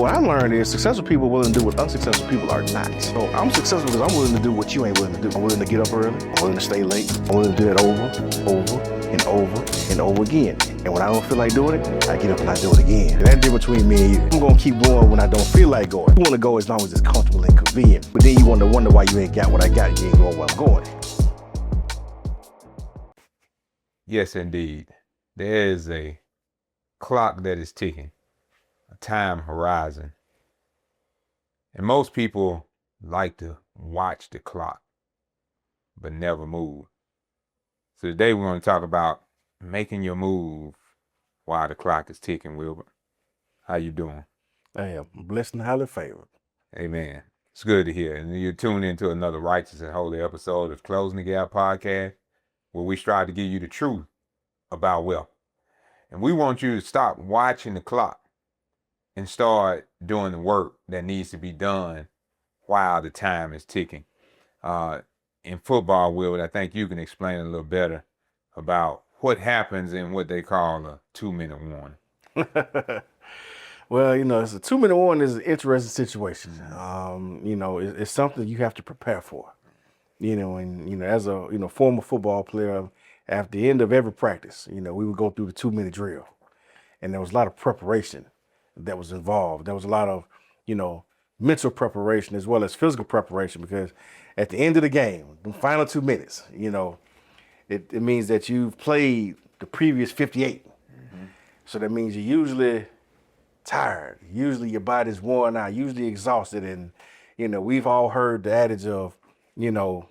what I learned is successful people are willing to do what unsuccessful people are not. So I'm successful because I'm willing to do what you ain't willing to do. I'm willing to get up early. I'm willing to stay late. I'm willing to do that over again. And when I don't feel like doing it, I get up and I do it again. And that difference between me and you. I'm gonna keep going when I don't feel like going. You wanna go as long as it's comfortable and convenient. But then you wonder why you ain't got what I got. You ain't going where I'm going. Yes, indeed. There is a clock that is ticking, a time horizon. And most people like to watch the clock, but never move. So today we're going to talk about making your move while the clock is ticking, Wilbert. How you doing? I am blessed and highly favored. Amen. It's good to hear. And you're tuned into another righteous and holy episode of Closing the Gap Podcast, where we strive to give you the truth about wealth. And we want you to stop watching the clock and start doing the work that needs to be done while the time is ticking. In football, Will, I think you can explain a little better about what happens in what they call a 2-minute warning. Well, it's a 2-minute warning is an interesting situation. It's something you have to prepare for. As a former football player, at the end of every practice, we would go through the 2-minute drill, and there was a lot of preparation that was involved. There was a lot of, mental preparation as well as physical preparation, because at the end of the game, the final 2 minutes, it means that you've played the previous 58. Mm-hmm. So that means you're usually tired. Usually your body's worn out, usually exhausted. And, we've all heard the adage of, a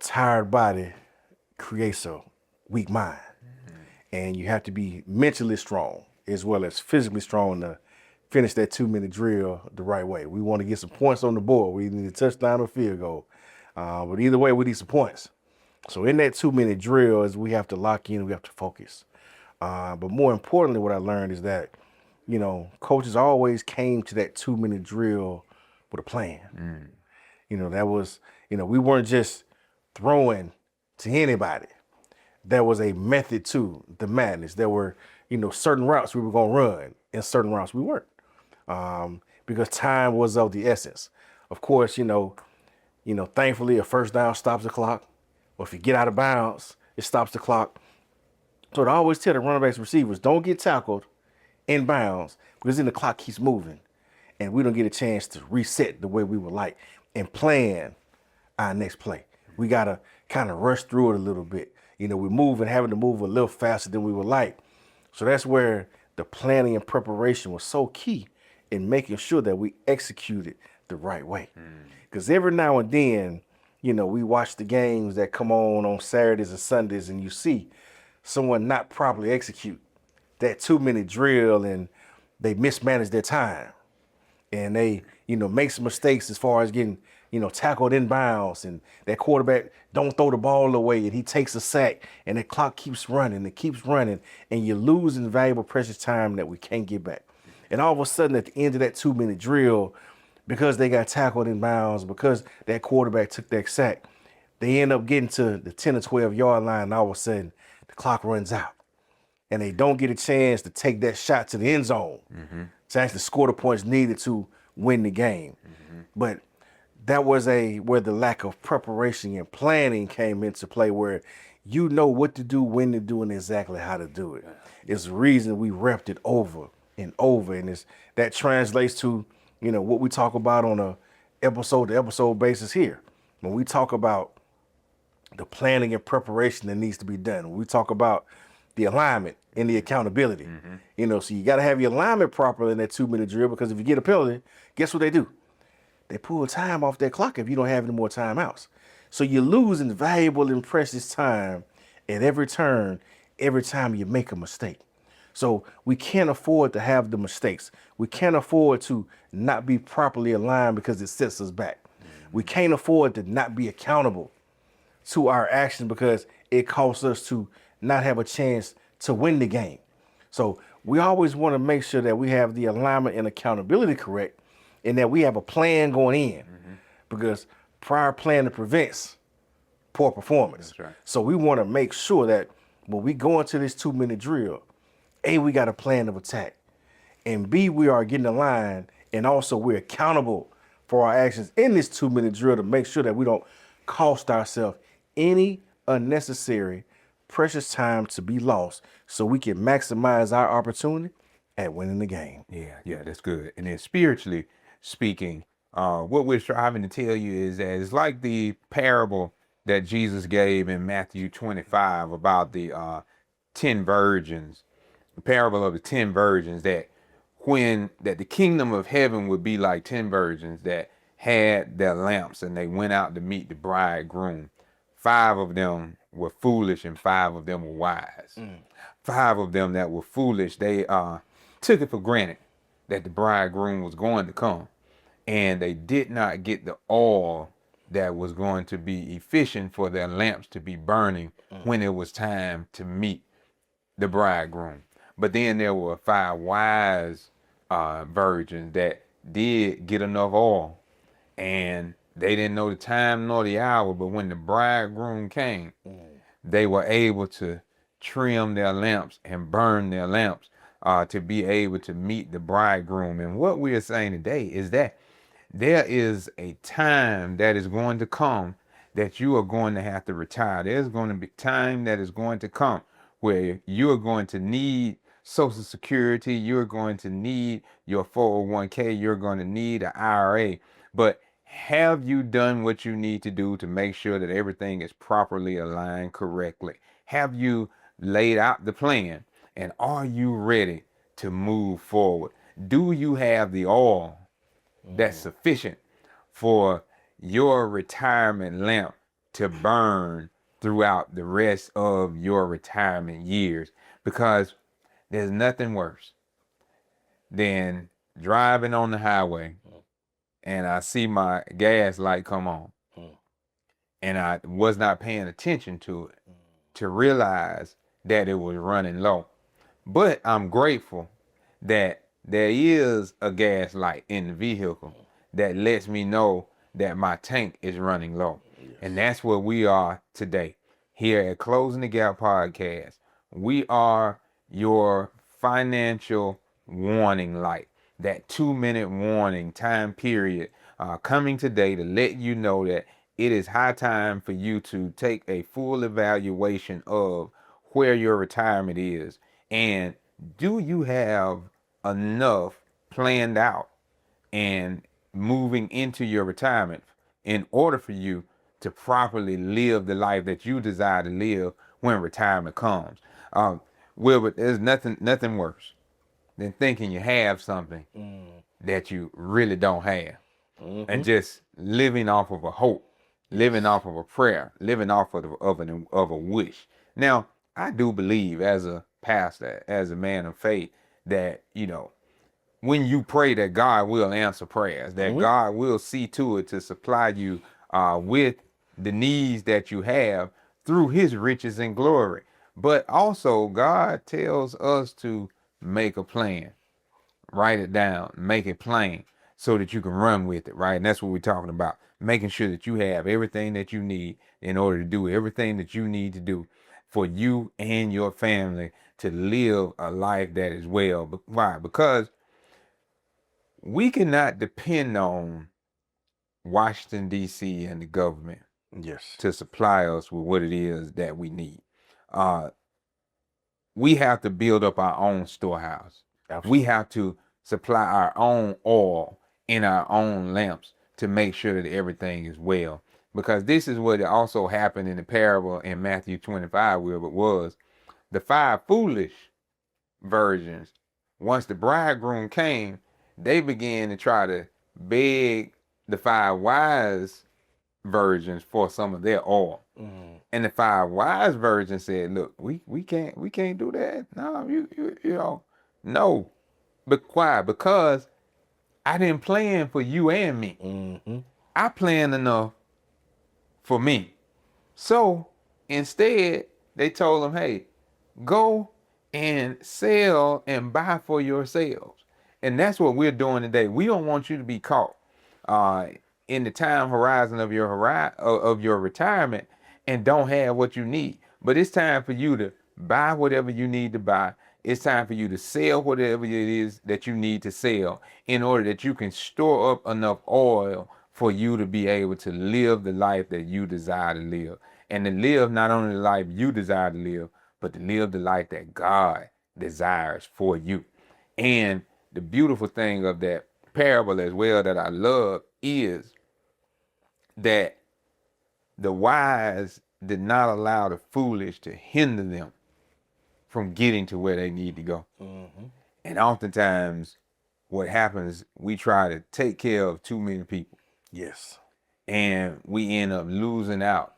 tired body creates a weak mind. Mm-hmm. And you have to be mentally strong as well as physically strong to finish that 2-minute drill the right way. We want to get some points on the board. We need a touchdown or field goal. But either way, we need some points. So in that 2-minute drill is we have to lock in, we have to focus. But more importantly, what I learned is that, coaches always came to that 2-minute drill with a plan. That was, we weren't just throwing to anybody. There was a method to the madness. There were, certain routes we were going to run and certain routes we weren't. Because time was of the essence. Of course, thankfully a first down stops the clock. Or if you get out of bounds, it stops the clock. So I always tell the running backs, receivers, don't get tackled in bounds, because then the clock keeps moving and we don't get a chance to reset the way we would like and plan our next play. We got to kind of rush through it a little bit. We're moving, having to move a little faster than we would like. So that's where the planning and preparation was so key in making sure that we executed the right way. Because every now and then, we watch the games that come on Saturdays and Sundays, and you see someone not properly execute that 2-minute drill, and they mismanage their time. And they, make some mistakes as far as getting, tackled in bounds, and that quarterback don't throw the ball away, and he takes a sack, and the clock keeps running, and you're losing valuable, precious time that we can't get back. And all of a sudden, at the end of that 2-minute drill, because they got tackled in bounds, because that quarterback took that sack, they end up getting to the 10 or 12 yard line, and all of a sudden, the clock runs out. And they don't get a chance to take that shot to the end zone to actually score the points needed to win the game. But that was where the lack of preparation and planning came into play, where you know what to do, when to do, and exactly how to do it. It's the reason we repped it over and over. And that translates to, what we talk about on a episode to episode basis here. When we talk about the planning and preparation that needs to be done, when we talk about the alignment and the accountability, so you got to have your alignment properly in that 2-minute drill, because if you get a penalty, guess what they do? They pull time off that clock if you don't have any more timeouts. So you're losing valuable and precious time at every turn, every time you make a mistake. So we can't afford to have the mistakes. We can't afford to not be properly aligned, because it sets us back. We can't afford to not be accountable to our actions, because it costs us to not have a chance to win the game. So we always want to make sure that we have the alignment and accountability correct, and that we have a plan going in, because prior planning prevents poor performance. That's right. So we want to make sure that when we go into this 2-minute drill, we got a plan of attack. and B, we are getting aligned, and also we're accountable for our actions in this 2-minute drill to make sure that we don't cost ourselves any unnecessary, precious time to be lost so we can maximize our opportunity at winning the game. Yeah, that's good. And then spiritually speaking, what we're striving to tell you is that it's like the parable that Jesus gave in Matthew 25 about the 10 virgins, the parable of the 10 virgins, that the kingdom of heaven would be like 10 virgins that had their lamps and they went out to meet the bridegroom. 5 of them were foolish and 5 of them were wise. 5 of them that were foolish, they took it for granted that the bridegroom was going to come, and they did not get the oil that was going to be efficient for their lamps to be burning when it was time to meet the bridegroom. But then there were 5 wise virgins that did get enough oil, and they didn't know the time nor the hour, but when the bridegroom came, they were able to trim their lamps and burn their lamps to be able to meet the bridegroom. And what we are saying today is that there is a time that is going to come that you are going to have to retire. There's going to be time that is going to come where you are going to need Social Security, you're going to need your 401k, you're going to need an IRA. But have you done what you need to do to make sure that everything is properly aligned correctly? Have you laid out the plan? And are you ready to move forward? Do you have the oil that's sufficient for your retirement lamp to burn throughout the rest of your retirement years? Because there's nothing worse than driving on the highway and I see my gas light come on and I was not paying attention to it to realize that it was running low. But I'm grateful that there is a gas light in the vehicle that lets me know that my tank is running low. Yes. And that's where we are today here at Closing the Gap Podcast. We are your financial warning light, that 2-minute warning time period coming today to let you know that it is high time for you to take a full evaluation of where your retirement is, and do you have enough planned out and moving into your retirement in order for you to properly live the life that you desire to live when retirement comes. Wilbert, there's nothing worse than thinking you have something that you really don't have, and just living off of a hope, living off of a prayer, living off of a wish. Now, I do believe as a pastor, as a man of faith, that, you know, when you pray, that God will answer prayers, that God will see to it to supply you with the needs that you have through his riches and glory. But also God tells us to make a plan, write it down, make it plain so that you can run with it, right? And that's what we're talking about, making sure that you have everything that you need in order to do everything that you need to do for you and your family to live a life that is well. But why? Because we cannot depend on Washington, D.C. and the government to supply us with what it is that we need. We have to build up our own storehouse. Absolutely. We have to supply our own oil in our own lamps to make sure that everything is well. Because this is what also happened in the parable in Matthew 25, where it was the 5 foolish virgins. Once the bridegroom came, they began to try to beg the 5 wise virgins for some of their oil. And the 5 wise virgins said, look, we can't do that. No, you know, no. But why? Because I didn't plan for you and me. I planned enough for me. So instead, they told them, hey, go and sell and buy for yourselves. And that's what we're doing today. We don't want you to be caught in the time horizon of your retirement and don't have what you need. But it's time for you to buy whatever you need to buy it's time for you to sell whatever it is that you need to sell in order that you can store up enough oil for you to be able to live the life that you desire to live. And to live not only the life you desire to live, but to live the life that God desires for you. And the beautiful thing of that parable as well that I love is that the wise did not allow the foolish to hinder them from getting to where they need to go. And oftentimes what happens, we try to take care of too many people. Yes. And we end up losing out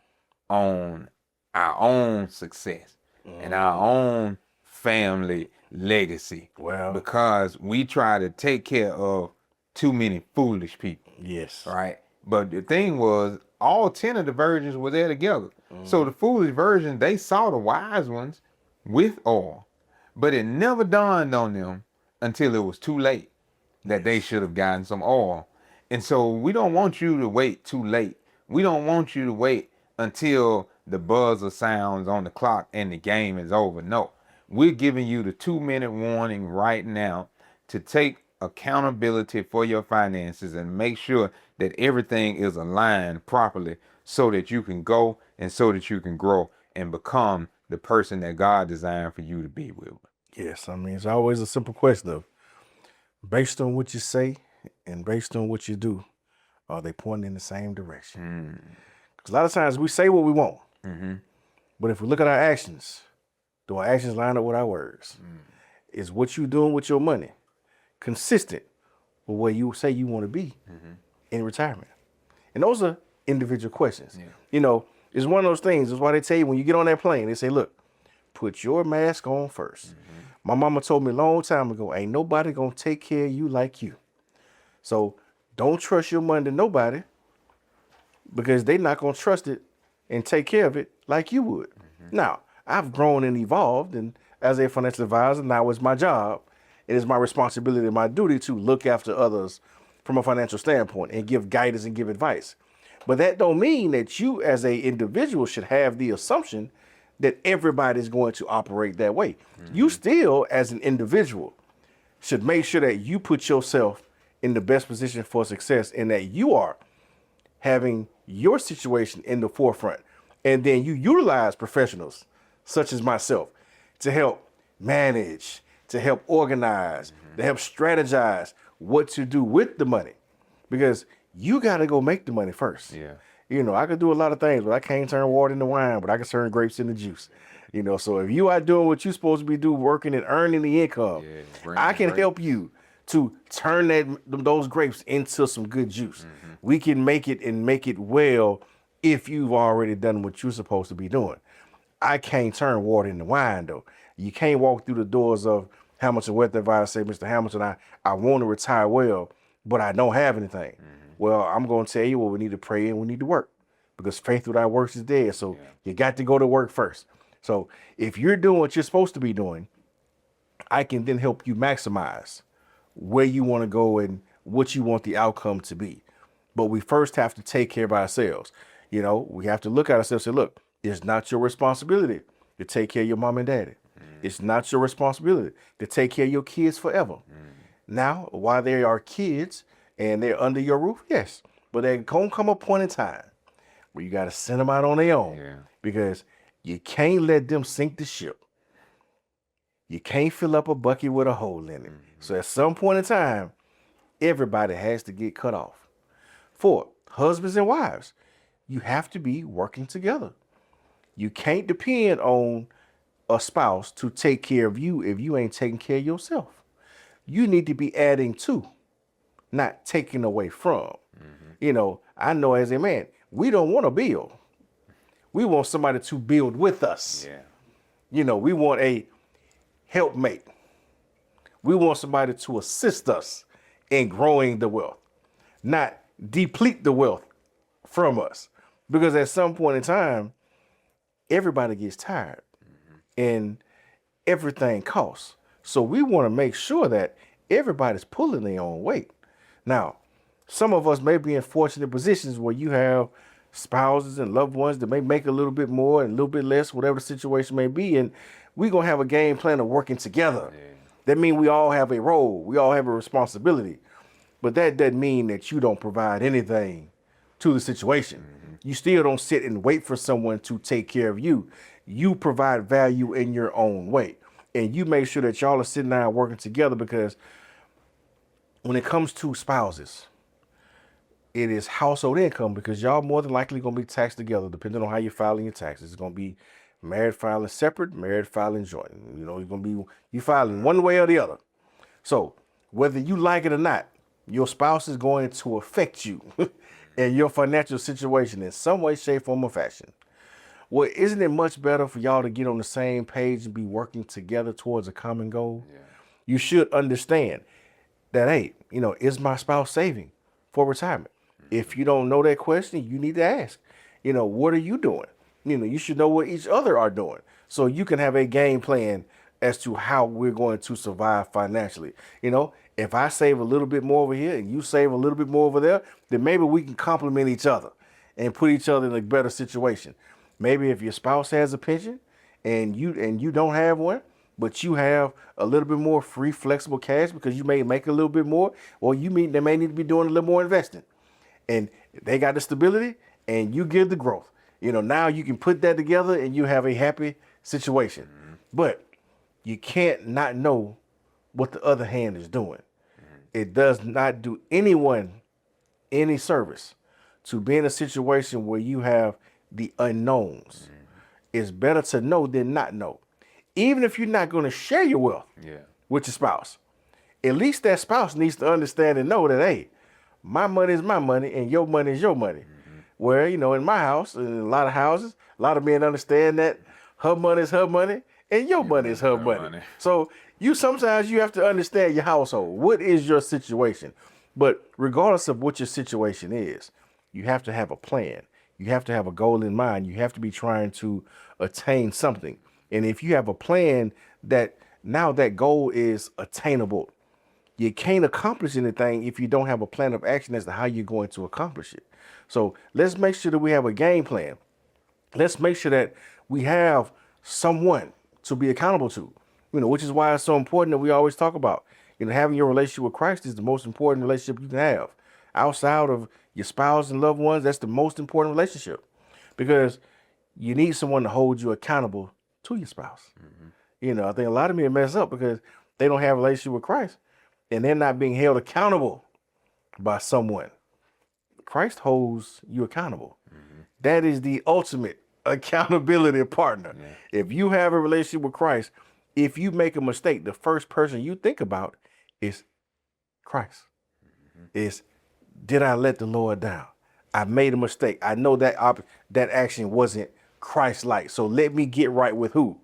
on our own success and our own family legacy. Well, because we try to take care of too many foolish people. yes. Right? But the thing was, all 10 of the virgins were there together. So the foolish virgins, they saw the wise ones with oil. But it never dawned on them until it was too late that they should have gotten some oil. And so we don't want you to wait too late. We don't want you to wait until the buzzer sounds on the clock and the game is over. No, we're giving you the 2-minute warning right now to take accountability for your finances and make sure that everything is aligned properly so that you can go and so that you can grow and become the person that God designed for you to be with. Yes. I mean, it's always a simple question of, based on what you say and based on what you do, are they pointing in the same direction? Because a lot of times we say what we want, but if we look at our actions, do our actions line up with our words? Is what you doing with your money consistent with where you say you want to be in retirement? And those are individual questions. You know, it's one of those things. That's why they tell you when you get on that plane, they say, look, put your mask on first. My mama told me a long time ago, ain't nobody gonna take care of you like you. So don't trust your money to nobody, because they're not gonna trust it and take care of it like you would. Now, I've grown and evolved, and as a financial advisor, now it's my job. It is my responsibility and my duty to look after others from a financial standpoint and give guidance and give advice. But that don't mean that you as a individual should have the assumption that everybody's going to operate that way. You still, as an individual, should make sure that you put yourself in the best position for success and that you are having your situation in the forefront. And then you utilize professionals such as myself to help manage, to help organize, to help strategize what to do with the money. Because you got to go make the money first. You know, I could do a lot of things, but I can't turn water into wine, but I can turn grapes into juice. You know, so if you are doing what you're supposed to be doing, working and earning the income, I can help you to turn those grapes into some good juice. We can make it and make it well if you've already done what you're supposed to be doing. I can't turn water into wine, though. You can't walk through the doors of Hamilton Wealth Advisor, say, Mr. Hamilton, I want to retire well, but I don't have anything. Well, I'm going to tell you, we need to pray and we need to work, because faith without works is dead. So you got to go to work first. So if you're doing what you're supposed to be doing, I can then help you maximize where you want to go and what you want the outcome to be. But we first have to take care of ourselves. You know, we have to look at ourselves and say, look, it's not your responsibility to take care of your mom and daddy. It's not your responsibility to take care of your kids forever. Now, while they are kids and they're under your roof, yes, but there gonna come a point in time where you got to send them out on their own, because you can't let them sink the ship. You can't fill up a bucket with a hole in it. So at some point in time, everybody has to get cut off. For husbands and wives, you have to be working together. You can't depend on a spouse to take care of you if you ain't taking care of yourself. You need to be adding to, not taking away from. You know, I know as a man, we don't want to build. We want somebody to build with us. You know, we want a helpmate. We want somebody to assist us in growing the wealth, not deplete the wealth from us. Because at some point in time, everybody gets tired and everything costs. So we want to make sure that everybody's pulling their own weight. Now, some of us may be in fortunate positions where you have spouses and loved ones that may make a little bit more and a little bit less, whatever the situation may be. And we're going to have a game plan of working together. That means we all have a role. We all have a responsibility. But that doesn't mean that you don't provide anything to the situation. You still don't sit and wait for someone to take care of you. You provide value in your own way. And you make sure that y'all are sitting down working together, because when it comes to spouses, it is household income, because y'all more than likely going to be taxed together, depending on how you're filing your taxes. It's going to be married filing separate, married filing joint. You know, you're going to be, you filing one way or the other. So whether you like it or not, your spouse is going to affect you and your financial situation in some way, shape, form, or fashion. Well, isn't it much better for y'all to get on the same page and be working together towards a common goal? Yeah. You should understand that, hey, you know, is my spouse saving for retirement? If you don't know that question, you need to ask, you know, what are you doing? You know, you should know what each other are doing, so you can have a game plan as to how we're going to survive financially. You know, if I save a little bit more over here and you save a little bit more over there, then maybe we can complement each other and put each other in a better situation. Maybe if your spouse has a pension and you don't have one, but you have a little bit more free, flexible cash because you may make a little bit more, or they may need to be doing a little more investing. And they got the stability and you give the growth. You know, now you can put that together and you have a happy situation. But you can't not know what the other hand is doing. It does not do anyone any service to be in a situation where you have the unknowns. It's better to know than not know. Even if you're not going to share your wealth with your spouse, at least that spouse needs to understand and know that, hey, my money is my money and your money is your money. Where, you know, in my house, in a lot of houses, a lot of men understand that her money is her money and your money is her money. So sometimes you have to understand your household. What is your situation? But regardless of what your situation is, you have to have a plan. You have to have a goal in mind. You have to be trying to attain something. And if you have a plan that now that goal is attainable, you can't accomplish anything if you don't have a plan of action as to how you're going to accomplish it. So let's make sure that we have a game plan. Let's make sure that we have someone to be accountable to, you know, which is why it's so important that we always talk about, you know, having your relationship with Christ is the most important relationship you can have. Outside of your spouse and loved ones, that's the most important relationship, because you need someone to hold you accountable to your spouse. You know, I think a lot of men mess up because they don't have a relationship with Christ and they're not being held accountable by someone. Christ holds you accountable. That is the ultimate accountability partner. If you have a relationship with Christ, if you make a mistake, the first person you think about is Christ. Is, did I let the Lord down? I made a mistake. I know that that action wasn't Christ-like. So let me get right with who?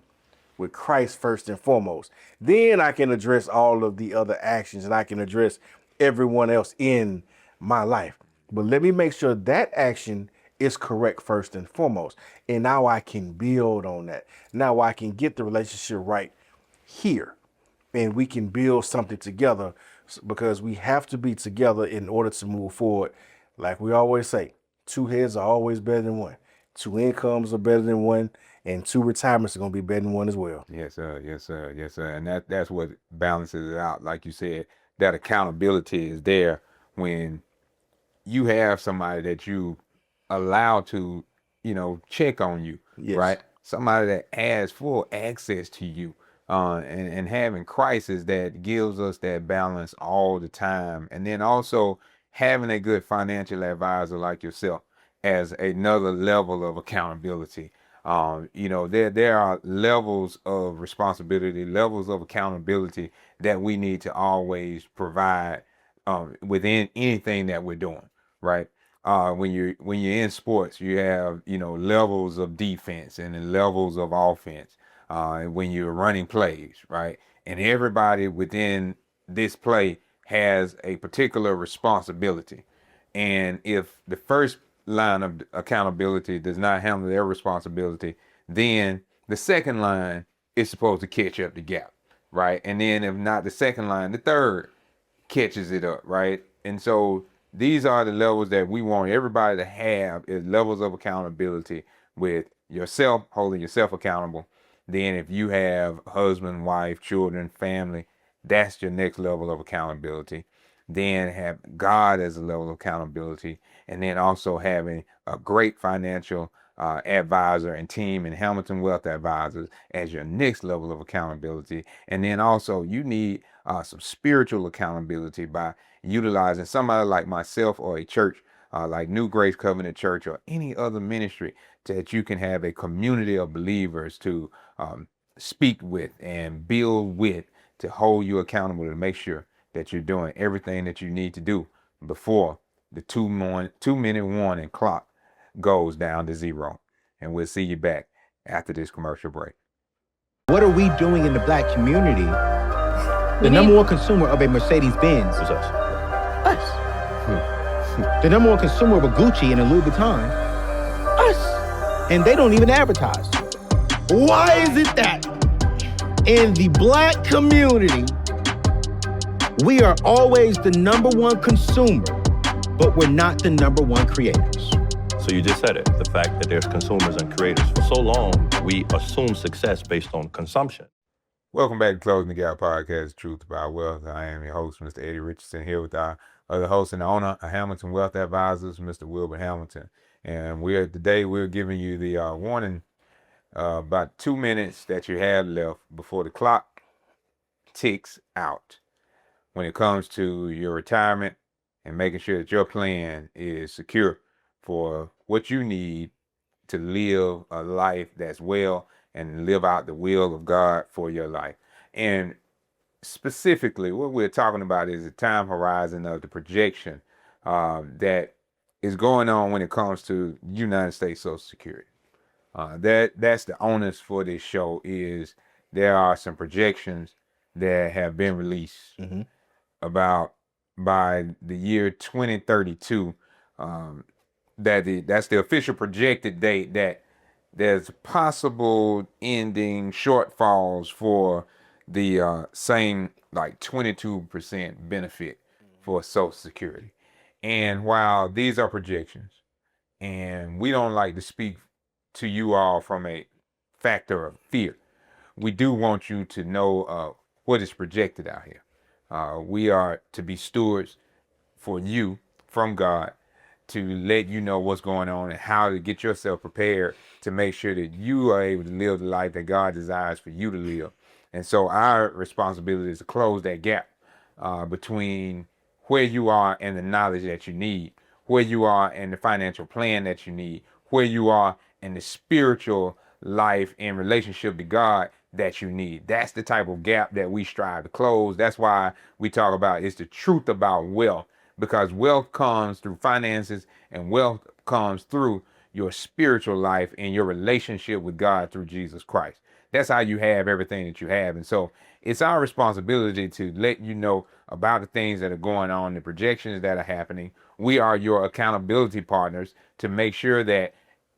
With Christ first and foremost. Then I can address all of the other actions and I can address everyone else in my life. But let me make sure that action is correct first and foremost. And now I can build on that. Now I can get the relationship right here. And we can build something together, because we have to be together in order to move forward. Like we always say, 2 heads are always better than 1. 2 incomes are better than 1. And 2 retirements are going to be better than 1 as well. Yes, sir. Yes, sir. Yes, sir. And that's what balances it out. Like you said, that accountability is there when you have somebody that you allow to, you know, check on you, right? Somebody that has full access to you. And having Christ is that gives us that balance all the time. And then also having a good financial advisor like yourself as another level of accountability. You know, there are levels of responsibility, levels of accountability that we need to always provide within anything that we're doing, right? When you're in sports, you have, you know, levels of defense and then levels of offense. When you're running plays, right? And everybody within this play has a particular responsibility. And if the first line of accountability does not handle their responsibility, then the second line is supposed to catch up the gap, right? And then if not the second line, the third catches it up, right? And so these are the levels that we want everybody to have, is levels of accountability with yourself, holding yourself accountable, Then if you have husband, wife, children, family, that's your next level of accountability. Then have God as a level of accountability, and then also having a great financial advisor and team in Hamilton Wealth Advisors as your next level of accountability. And then also you need some spiritual accountability by utilizing somebody like myself or a church like New Grace Covenant Church or any other ministry that you can have a community of believers to speak with and build with, to hold you accountable, to make sure that you're doing everything that you need to do before the 2-minute warning clock goes down to 0. And we'll see you back after this commercial break. What are we doing in the black community? The number one consumer of a Mercedes-Benz is us. Us. The number one consumer of a Gucci and a Louis Vuitton, us. And they don't even advertise. Why is it that in the black community, we are always the number one consumer, but we're not the number one creators? So you just said it, the fact that there's consumers and creators. For so long, we assume success based on consumption. Welcome back to Closing the Gap Podcast, Truth About Wealth. I am your host, Mr. Eddie Richardson, here with our other host and the owner of Hamilton Wealth Advisors, Mr. Wilbert Hamilton. And today we're giving you the warning about 2 minutes that you have left before the clock ticks out when it comes to your retirement and making sure that your plan is secure for what you need to live a life that's well and live out the will of God for your life. And specifically, what we're talking about is the time horizon of the projection that is going on when it comes to United States Social Security. That's the onus for this show. Is there are some projections that have been released about by the year 2032. That's the official projected date that there's possible ending shortfalls for the same like 22% benefit for Social Security. And while these are projections, and we don't like to speak to you all from a factor of fear, we do want you to know what is projected out here. We are to be stewards for you from God, to let you know what's going on and how to get yourself prepared to make sure that you are able to live the life that God desires for you to live. And so our responsibility is to close that gap between where you are and the knowledge that you need, where you are and the financial plan that you need, where you are and the spiritual life and relationship to God that you need. That's the type of gap that we strive to close. That's why we talk about it's the truth about wealth. Because wealth comes through finances and wealth comes through your spiritual life and your relationship with God through Jesus Christ. That's how you have everything that you have. And so it's our responsibility to let you know about the things that are going on, the projections that are happening. We are your accountability partners to make sure that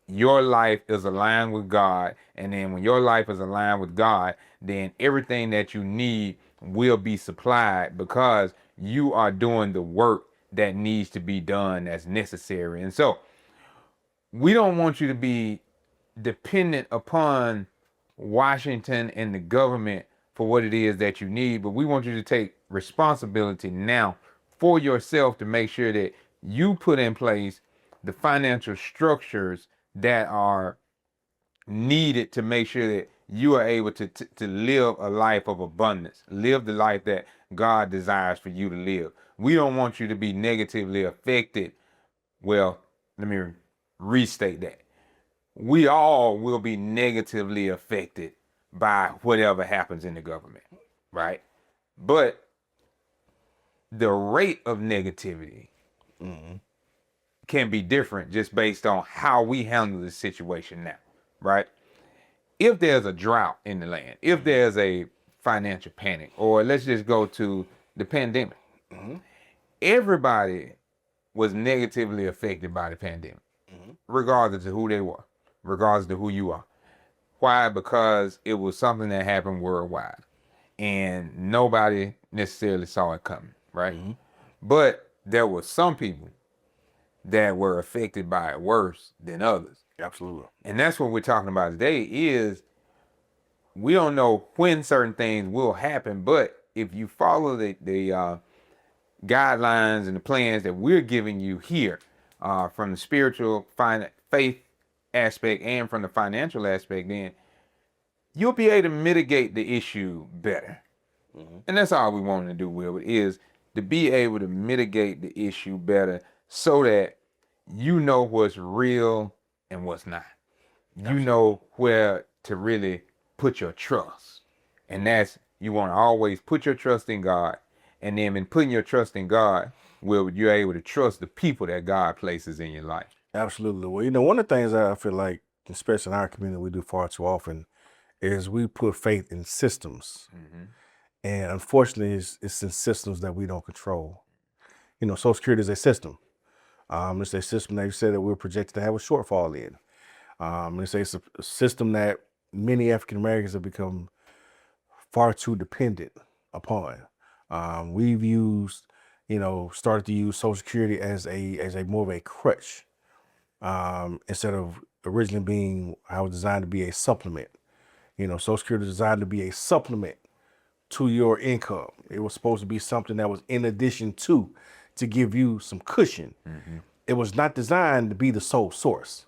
your life is aligned with God. And then when your life is aligned with God, then everything that you need will be supplied, because you are doing the work that needs to be done, that's necessary. And so we don't want you to be dependent upon Washington and the government for what it is that you need, but we want you to take responsibility now for yourself to make sure that you put in place the financial structures that are needed to make sure that you are able to live a life of abundance, live the life that God desires for you to live. We don't want you to be negatively affected. Well, let me restate that. We all will be negatively affected by whatever happens in the government, right? But the rate of negativity can be different just based on how we handle the situation now, right? If there's a drought in the land, if there's a financial panic, or let's just go to the pandemic, everybody was negatively affected by the pandemic, regardless of who they were, regardless of who you are. Why? Because it was something that happened worldwide and nobody necessarily saw it coming, right? But there were some people that were affected by it worse than others. Absolutely. And that's what we're talking about today is we don't know when certain things will happen, but if you follow the guidelines and the plans that we're giving you here, from the spiritual faith aspect and from the financial aspect, then you'll be able to mitigate the issue better. And that's all we want to do, Will, is to be able to mitigate the issue better so that you know what's real and what's not. You know where to really put your trust. And that's, you want to always put your trust in God. And then in putting your trust in God, Will, you're able to trust the people that God places in your life. Absolutely. Well, one of the things I feel like, especially in our community, we do far too often is we put faith in systems. And unfortunately, it's in systems that we don't control. Social Security is a system. It's a system that you said that we're projected to have a shortfall in. It's a system that many African Americans have become far too dependent upon. We've started to use Social Security as a more of a crutch, instead of originally being how it was designed to be a supplement. Social Security is designed to be a supplement to your income. It was supposed to be something that was in addition to give you some cushion. It was not designed to be the sole source.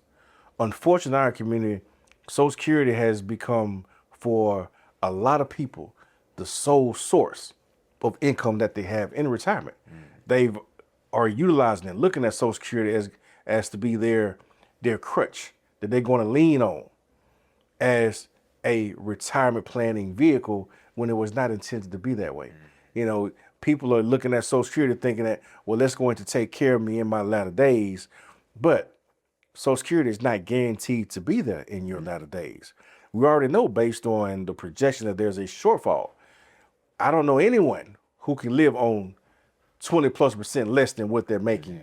Unfortunately, in our community, Social Security has become, for a lot of people, the sole source of income that they have in retirement. They are utilizing it, looking at Social Security as to be their crutch that they're going to lean on as a retirement planning vehicle, when it was not intended to be that way. People are looking at Social Security thinking that, well, that's going to take care of me in my latter days. But Social Security is not guaranteed to be there in your latter days. We already know, based on the projection, that there's a shortfall. I don't know anyone who can live on 20+% less than what they're making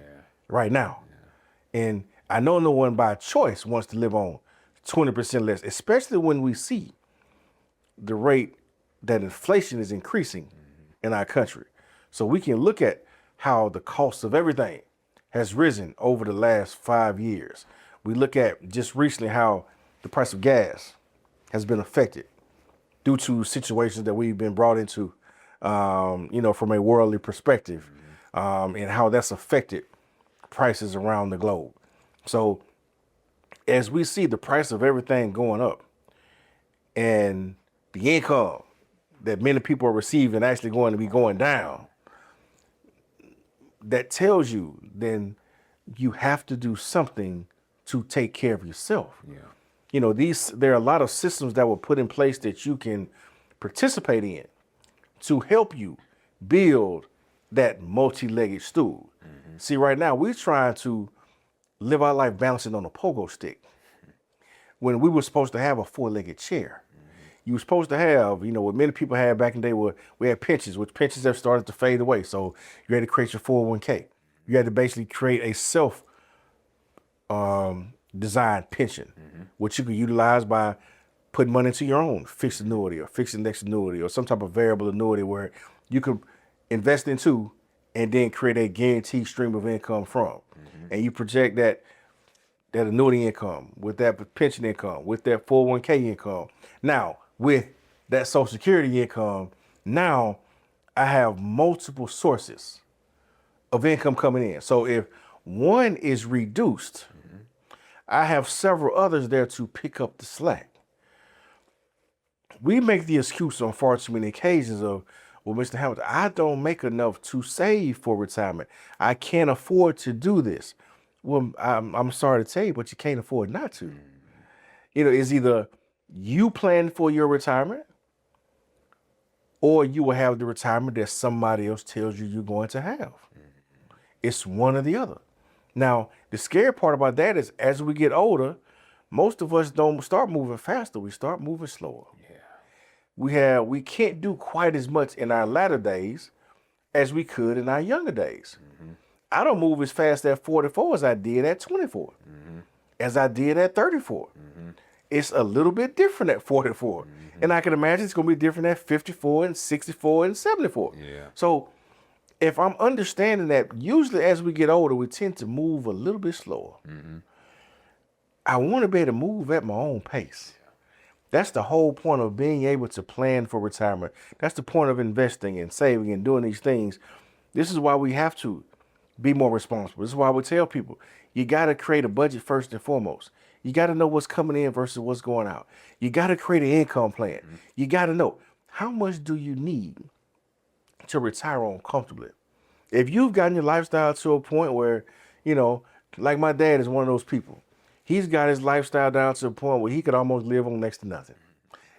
right now. And I know no one by choice wants to live on 20% less, especially when we see the rate that inflation is increasing in our country. So we can look at how the cost of everything has risen over the last 5 years. We look at just recently how the price of gas has been affected due to situations that we've been brought into, from a worldly perspective, and how that's affected prices around the globe. So as we see the price of everything going up and the income that many people are receiving actually going to be going down, that tells you then you have to do something to take care of yourself. There are a lot of systems that were put in place that you can participate in to help you build that multi-legged stool. See, right now we're trying to live our life balancing on a pogo stick when we were supposed to have a 4-legged chair. You were supposed to have, what many people had back in the day, we had pensions, which pensions have started to fade away. So you had to create your 401k. You had to basically create a self designed pension, which you could utilize by putting money into your own fixed annuity or fixed index annuity or some type of variable annuity where you could invest into and then create a guaranteed stream of income from. And you project that annuity income with that pension income, with that 401k income. Now, with that Social Security income, now I have multiple sources of income coming in. So if one is reduced, I have several others there to pick up the slack. We make the excuse on far too many occasions of, well, Mr. Hamilton, I don't make enough to save for retirement. I can't afford to do this. Well, I'm sorry to tell you, but you can't afford not to. It's either you plan for your retirement or you will have the retirement that somebody else tells you you're going to have. It's one or the other. Now, the scary part about that is as we get older, most of us don't start moving faster. We start moving slower. We can't do quite as much in our latter days as we could in our younger days. I don't move as fast at 44 as I did at 24, as I did at 34. It's a little bit different at 44. And I can imagine it's going to be different at 54 and 64 and 74. So if I'm understanding that usually as we get older, we tend to move a little bit slower. I want to be able to move at my own pace. That's the whole point of being able to plan for retirement. That's the point of investing and saving and doing these things. This is why we have to be more responsible. This is why we tell people you got to create a budget first and foremost. You got to know what's coming in versus what's going out. You got to create an income plan. You got to know how much do you need to retire on comfortably. If you've gotten your lifestyle to a point where, like my dad is one of those people. He's got his lifestyle down to a point where he could almost live on next to nothing.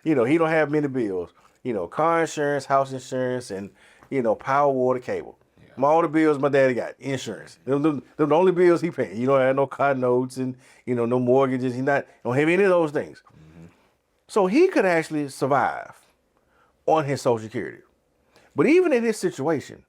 He don't have many bills. Car insurance, house insurance, and, power, water, cable. All the bills my daddy got, insurance. Them the only bills he paying. He don't have no car notes and, no mortgages. He don't have any of those things. So he could actually survive on his Social Security. But even in his situation,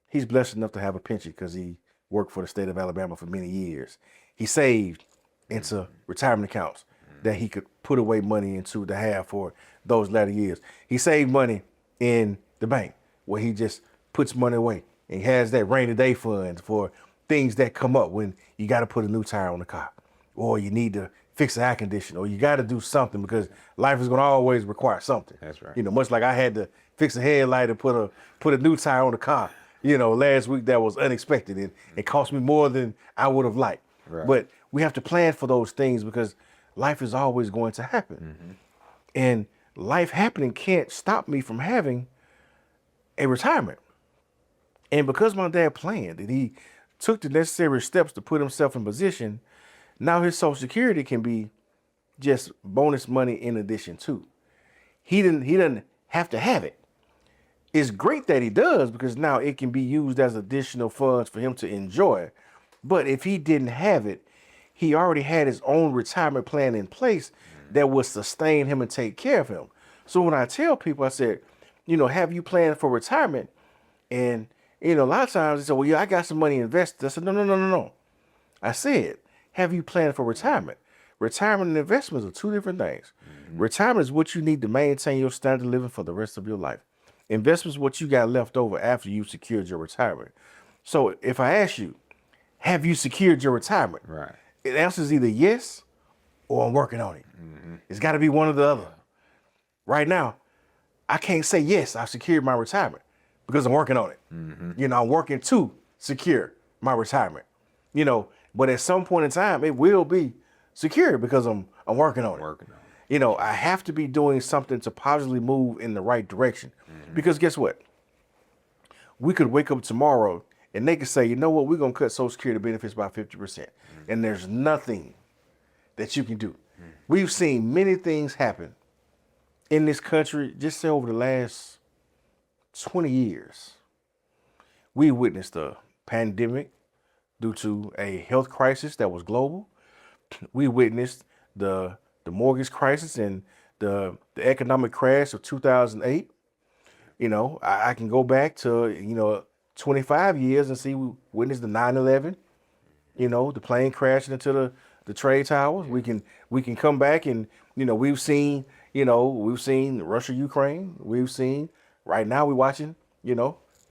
he's blessed enough to have a pension because he worked for the state of Alabama for many years. He saved into retirement accounts that he could put away money into to have for those latter years. He saved money in the bank where he just puts money away. And he has that rainy day fund for things that come up when you got to put a new tire on the car, or you need to fix the air conditioner, or you got to do something because life is going to always require something. That's right. Much like I had to fix a headlight and put a new tire on the car, last week that was unexpected and it cost me more than I would have liked. Right. But we have to plan for those things because life is always going to happen. And life happening can't stop me from having a retirement. And because my dad planned and he took the necessary steps to put himself in position, now his Social Security can be just bonus money in addition to. He doesn't have to have it. It's great that he does because now it can be used as additional funds for him to enjoy. But if he didn't have it, he already had his own retirement plan in place that would sustain him and take care of him. So when I tell people, I said, have you planned for retirement? And a lot of times they say, well, yeah, I got some money invested. I said, no. I said, have you planned for retirement? Retirement and investments are two different things. Retirement is what you need to maintain your standard of living for the rest of your life. Investments is what you got left over after you secured your retirement. So if I ask you, have you secured your retirement? Right. The answer is either yes or I'm working on it. It's got to be one or the other. Right now, I can't say yes, I've secured my retirement because I'm working on it. I'm working to secure my retirement. But at some point in time, it will be secure because I'm working on it. I have to be doing something to positively move in the right direction. Because guess what? We could wake up tomorrow and they could say, you know what, we're going to cut Social Security benefits by 50%. And there's nothing that you can do. We've seen many things happen in this country just say over the last 20 years. We witnessed a pandemic due to a health crisis that was global. We witnessed the mortgage crisis and the economic crash of 2008. I can go back to, 25 years and see we witnessed the 9/11, the plane crashing into the trade towers. We can come back and, we've seen Russia, Ukraine. We've seen right now we're watching,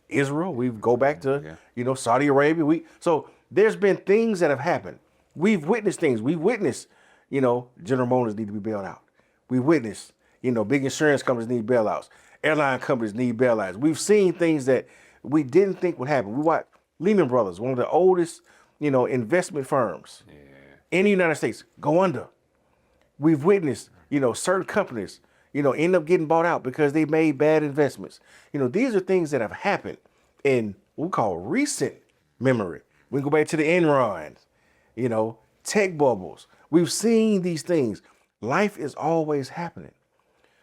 Israel. We go back to, Saudi Arabia. So there's been things that have happened. We've witnessed things. We've witnessed, General Motors need to be bailed out. We witnessed, big insurance companies need bailouts. Airline companies need bailouts. We've seen things that we didn't think would happen. We watched Lehman Brothers, one of the oldest, investment firms in the United States, go under. We've witnessed, certain companies, end up getting bought out because they made bad investments. These are things that have happened in what we call recent memory. We can go back to the Enron, tech bubbles. We've seen these things. Life is always happening.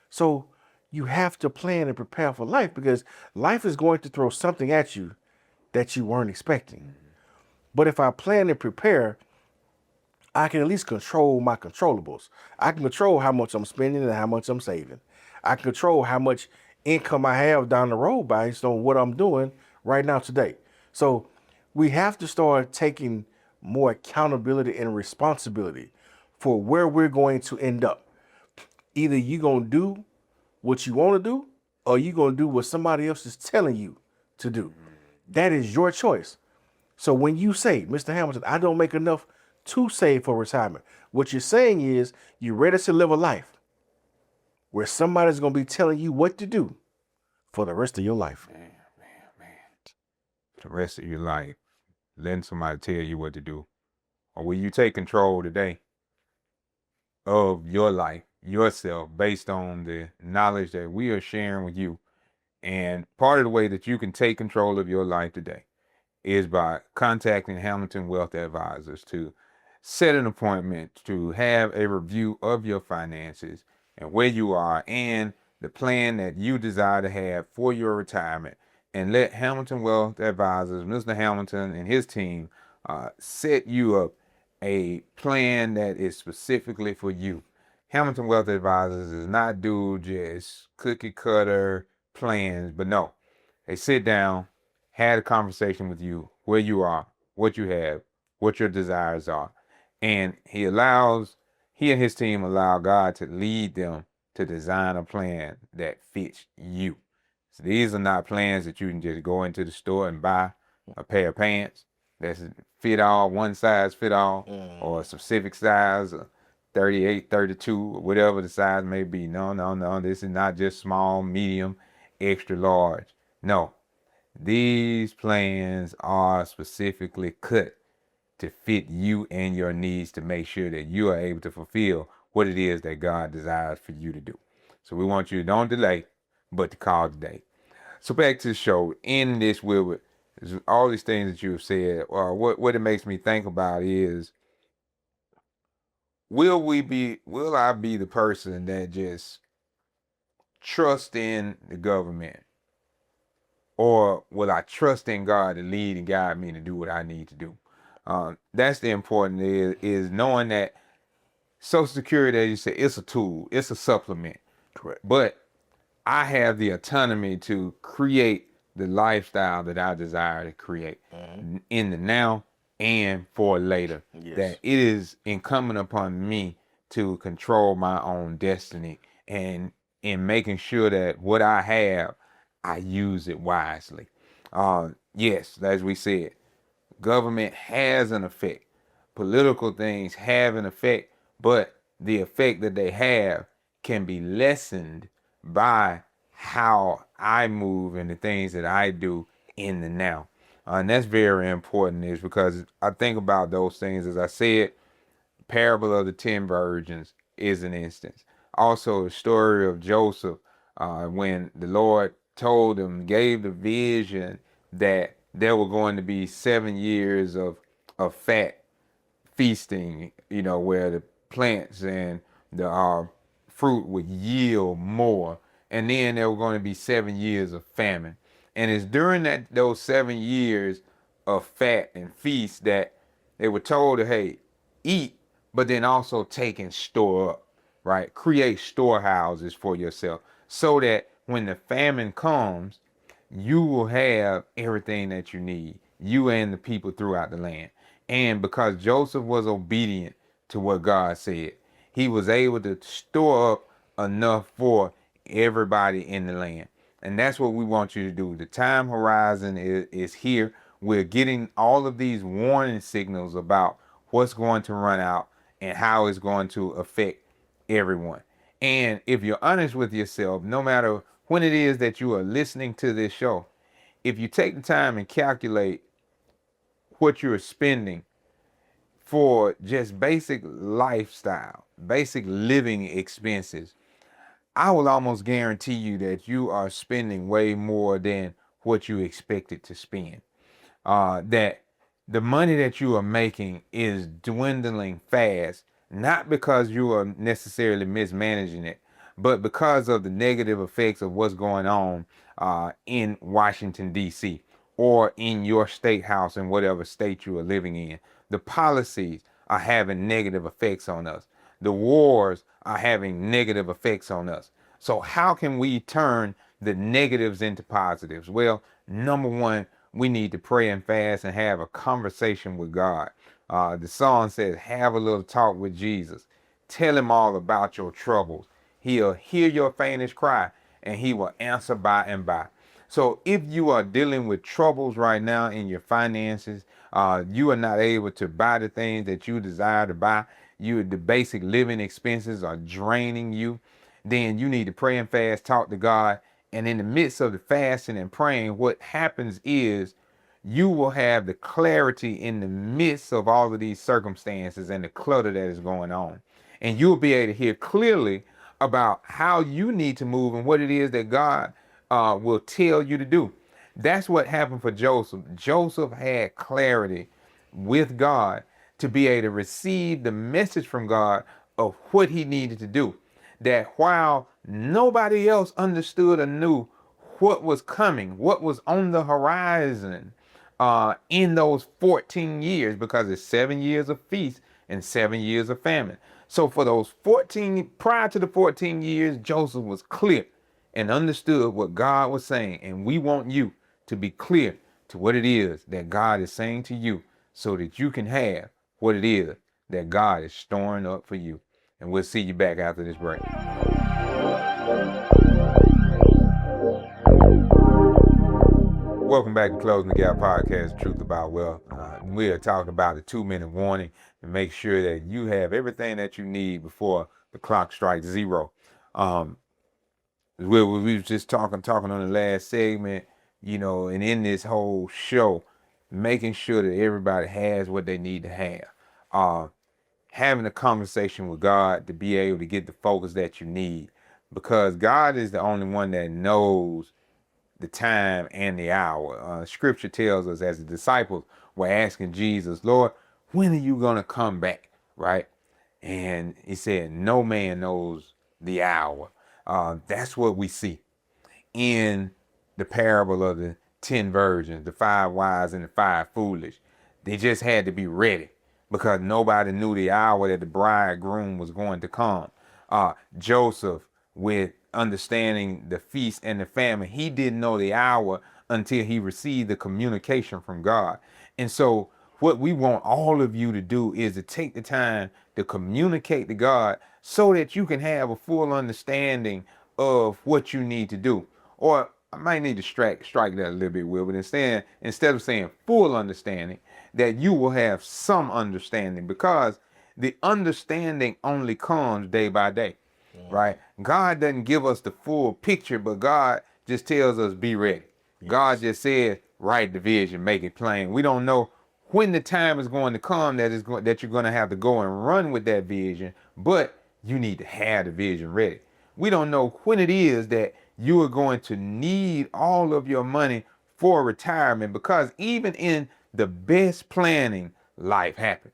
So you have to plan and prepare for life because life is going to throw something at you that you weren't expecting. But if I plan and prepare, I can at least control my controllables. I can control how much I'm spending and how much I'm saving. I can control how much income I have down the road based on what I'm doing right now today. So we have to start taking more accountability and responsibility for where we're going to end up. Either you're going to do what you want to do or you're going to do what somebody else is telling you to do. That is your choice. So when you say, Mr. Hamilton, I don't make enough to save for retirement, what you're saying is you're ready to live a life where somebody's going to be telling you what to do for the rest of your life. Man. The rest of your life, letting somebody tell you what to do. Or will you take control today of your life, yourself, based on the knowledge that we are sharing with you? And part of the way that you can take control of your life today is by contacting Hamilton Wealth Advisors to set an appointment to have a review of your finances and where you are and the plan that you desire to have for your retirement. And let Hamilton Wealth Advisors, Mr. Hamilton and his team, set you up a plan that is specifically for you. Hamilton Wealth Advisors does not do just cookie cutter plans, but no, they sit down, had a conversation with you, where you are, what you have, what your desires are. And he and his team allow God to lead them to design a plan that fits you. So these are not plans that you can just go into the store and buy a pair of pants that's fit all, one size fit all, or a specific size, 38, 32, or whatever the size may be. No. This is not just small, medium, extra large. No, these plans are specifically cut to fit you and your needs to make sure that you are able to fulfill what it is that God desires for you to do. So we want you to don't delay, but to call today. So back to the show. In this, with all these things that you have said, what it makes me think about is, will I be the person that just trust in the government, or will I trust in God to lead and guide me to do what I need to do? That's the important is knowing that Social Security, as you say, it's a tool, it's a supplement. Correct. But I have the autonomy to create the lifestyle that I desire to create in the now and for later. Yes. That it is incumbent upon me to control my own destiny, and in making sure that what I have, I use it wisely. Yes, as we said, government has an effect. Political things have an effect, but the effect that they have can be lessened by how I move and the things that I do in the now. And that's very important, is because I think about those things. As I said, parable of the 10 virgins is an instance. Also, the story of Joseph, when the Lord told him, gave the vision that there were going to be 7 years of fat feasting, where the plants and the fruit would yield more. And then there were going to be 7 years of famine. And it's during those 7 years of fat and feast that they were told to, hey, eat, but then also take and store up, right? Create storehouses for yourself so that when the famine comes, you will have everything that you need, you and the people throughout the land. And because Joseph was obedient to what God said, he was able to store up enough for everybody in the land. And that's what we want you to do. The time horizon is here. We're getting all of these warning signals about what's going to run out and how it's going to affect everyone. And if you're honest with yourself, no matter when it is that you are listening to this show, if you take the time and calculate what you're spending for just basic lifestyle, basic living expenses, I will almost guarantee you that you are spending way more than what you expected to spend. That the money that you are making is dwindling fast, not because you are necessarily mismanaging it, but because of the negative effects of what's going on in Washington, D.C., or in your state house in whatever state you are living in. The policies are having negative effects on us. The wars are having negative effects on us. So how can we turn the negatives into positives? Well, number one, we need to pray and fast and have a conversation with God. The song says, have a little talk with Jesus. Tell him all about your troubles. He'll hear your faintest cry, and he will answer by and by. So if you are dealing with troubles right now in your finances, you are not able to buy the things that you desire to buy, the basic living expenses are draining you, then you need to pray and fast, talk to God. And in the midst of the fasting and praying, what happens is you will have the clarity in the midst of all of these circumstances and the clutter that is going on. And you'll be able to hear clearly about how you need to move and what it is that God will tell you to do. That's what happened for Joseph. Joseph had clarity with God to be able to receive the message from God of what he needed to do. That while nobody else understood or knew what was coming, what was on the horizon in those 14 years, because it's 7 years of feast and 7 years of famine. So for those 14, prior to the 14 years, Joseph was clear and understood what God was saying. And we want you to be clear to what it is that God is saying to you so that you can have what it is that God is storing up for you. And we'll see you back after this break. Welcome back to Closing the Gap Podcast, Truth About Wealth. We are talking about the 2-minute warning to make sure that you have everything that you need before the clock strikes zero. We were just talking on the last segment, you know, and in this whole show, making sure that everybody has what they need to have. Having a conversation with God to be able to get the focus that you need, because God is the only one that knows the time and the hour. Scripture tells us, as the disciples were asking Jesus, Lord, when are you going to come back? Right? And he said, no man knows the hour. That's what we see in the parable of the 10 virgins, the 5 wise and the 5 foolish. They just had to be ready because nobody knew the hour that the bridegroom was going to come. Joseph, with understanding the feast and the famine, he didn't know the hour until he received the communication from God. And so what we want all of you to do is to take the time to communicate to God so that you can have a full understanding of what you need to do. Or I might need to strike that a little bit, Will, but instead of saying full understanding, that you will have some understanding, because the understanding only comes day by day. Right? God doesn't give us the full picture, but God just tells us be ready. Yes. God just said, write the vision, make it plain. We don't know when the time is going to come that you're going to have to go and run with that vision, but you need to have the vision ready. We don't know when it is that you are going to need all of your money for retirement, because even in the best planning, life happens,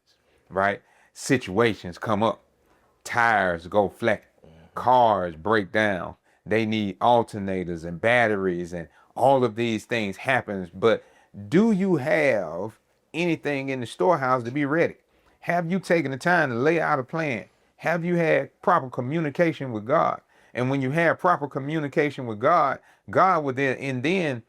right? Situations come up, tires go flat. Cars break down. They need alternators and batteries, and all of these things happens. But do you have anything in the storehouse to be ready? Have you taken the time to lay out a plan? Have you had proper communication with God? And when you have proper communication with God, God will then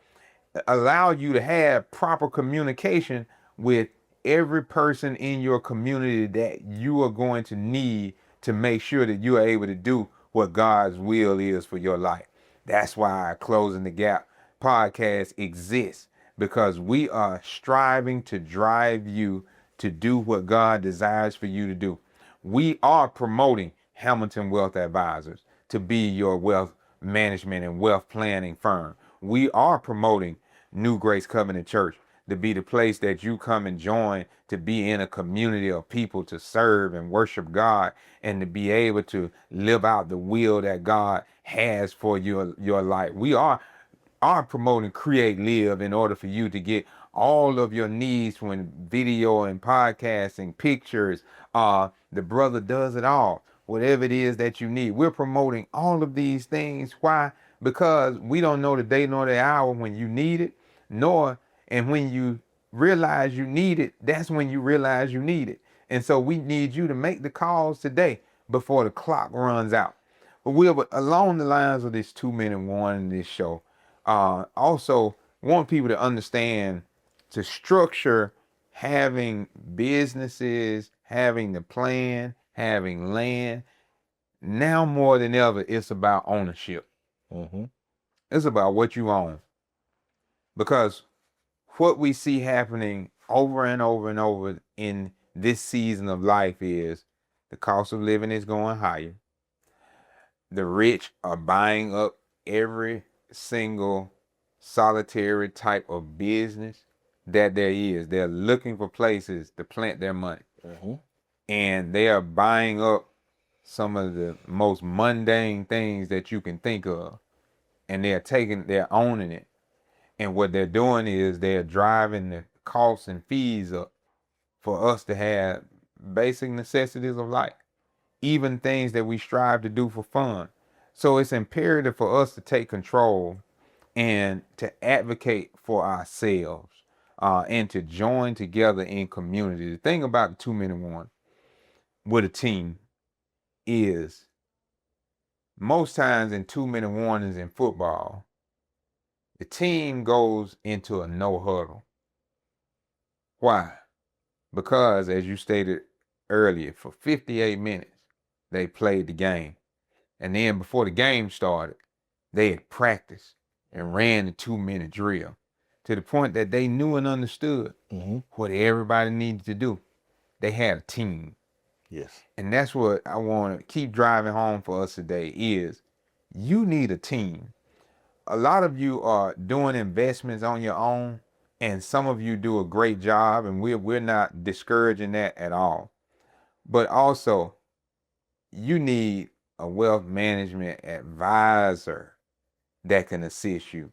allow you to have proper communication with every person in your community that you are going to need to make sure that you are able to do what God's will is for your life. That's why Closing the Gap podcast exists, because we are striving to drive you to do what God desires for you to do. We are promoting Hamilton Wealth Advisors to be your wealth management and wealth planning firm. We are promoting New Grace Covenant Church to be the place that you come and join, to be in a community of people to serve and worship God, and to be able to live out the will that God has for your life. We are promoting Create Live in order for you to get all of your needs when video and podcasting, pictures. The brother does it all. Whatever it is that you need, we're promoting all of these things. Why? Because we don't know the day nor the hour when you need it, and when you realize you need it, that's when you realize you need it. And so we need you to make the calls today before the clock runs out. But along the lines of this 2-minute warning, this show, also want people to understand, to structure having businesses, having the plan, having land. Now more than ever, it's about ownership. Mm-hmm. It's about what you own. Because what we see happening over and over and over in this season of life is the cost of living is going higher. the rich are buying up every single solitary type of business that there is. They're looking for places to plant their money. And they are buying up some of the most mundane things that you can think of. And they're owning it. And what they're doing is they're driving the costs and fees up for us to have basic necessities of life, even things that we strive to do for fun. So it's imperative for us to take control and to advocate for ourselves and to join together in community. The thing about the 2-minute-1 with a team is most times in 2-minute warnings in football, the team goes into a no huddle. Why? Because, as you stated earlier, for 58 minutes, they played the game. And then before the game started, they had practiced and ran the 2-minute drill to the point that they knew and understood what everybody needed to do. They had a team. Yes. And that's what I want to keep driving home for us today is you need a team. A lot of you are doing investments on your own, and some of you do a great job, and we're not discouraging that at all. But also, you need a wealth management advisor that can assist you.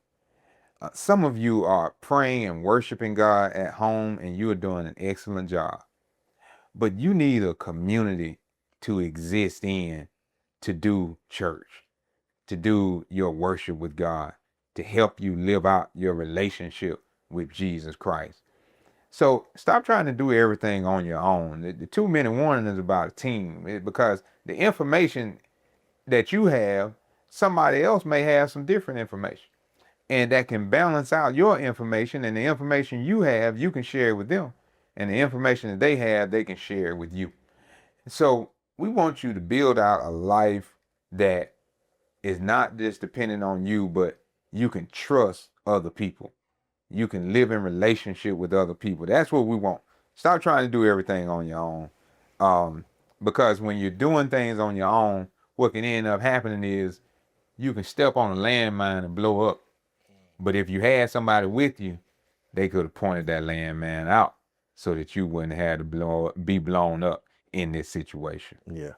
Some of you are praying and worshiping God at home, and you are doing an excellent job. But you need a community to exist in, to do church, to do your worship with God, to help you live out your relationship with Jesus Christ. So stop trying to do everything on your own. The 2-minute warning is about a team because the information that you have, somebody else may have some different information. And that can balance out your information, and the information you have, you can share with them. And the information that they have, they can share with you. So we want you to build out a life that is not just dependent on you, but you can trust other people. You can live in relationship with other people. That's what we want. Stop trying to do everything on your own. Because when you're doing things on your own, what can end up happening is you can step on a landmine and blow up. But if you had somebody with you, they could have pointed that landmine out so that you wouldn't have to be blown up in this situation. Yeah.